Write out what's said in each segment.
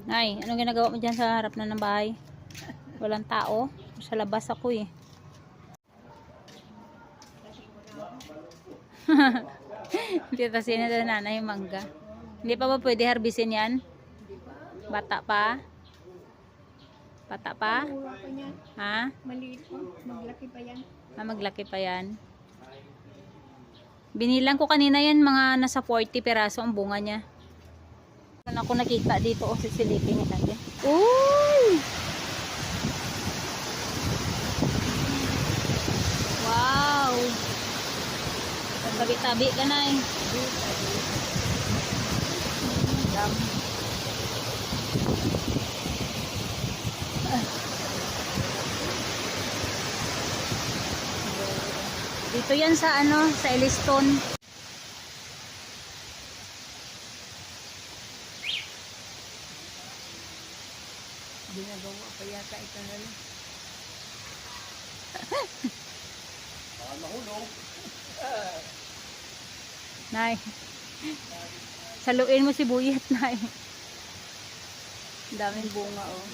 Nay, anong ginagawa mo dyan sa harap na ng bahay? Walang tao. Sa labas ako eh. Dito sino na nanay yung mangga. Hindi pa ba pwede harbisin yan? Bata pa? Bata pa? Ha? Maliit pa. Maglaki pa yan. Maglaki pa yan. Binilang ko kanina yan, mga nasa 40 peraso ang bunga niya. Ano ako nakita dito, sisilipin niya natin. Uy! Wow! Tabi-tabi ka na eh. Dito yan sa ano, sa Eliston. Ginagawa pa yata ito na lang. Mahulog. Nay. Saluin mo si Buyet, Nay. Daming bunga oh.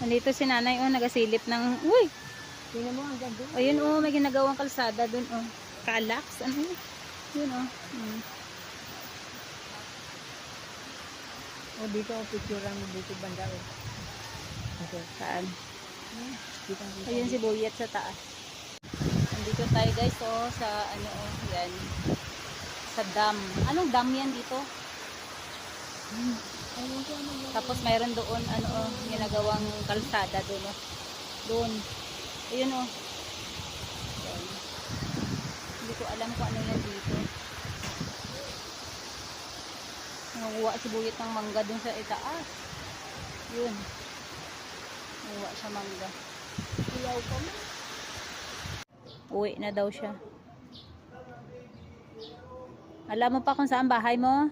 Nandito si nanay oh, nagasilip ng, uy! Tingnan mo hanggang doon. Ayun oh, may ginagawang kalsada dun oh. Kalax, ano yun? Yun oh. O dito, picturean mo dito banda o. Okay. Saan? Dito. Ayun si Buyet sa taas. Nandito tayo guys oh, sa ano oh, yan. Sa dam. Anong dam yan dito? Tapos mayroon doon ano oh, ginagawang kalsada doon oh. Doon. Ayun oh. Yan. Hindi ko alam kung ano yan dito. Nanguha si Buyet ng mangga doon sa itaas. Yun. Nanguha siya mangga. Ilaw pa mo. Uwi na daw siya. Alam mo pa kung saan bahay mo?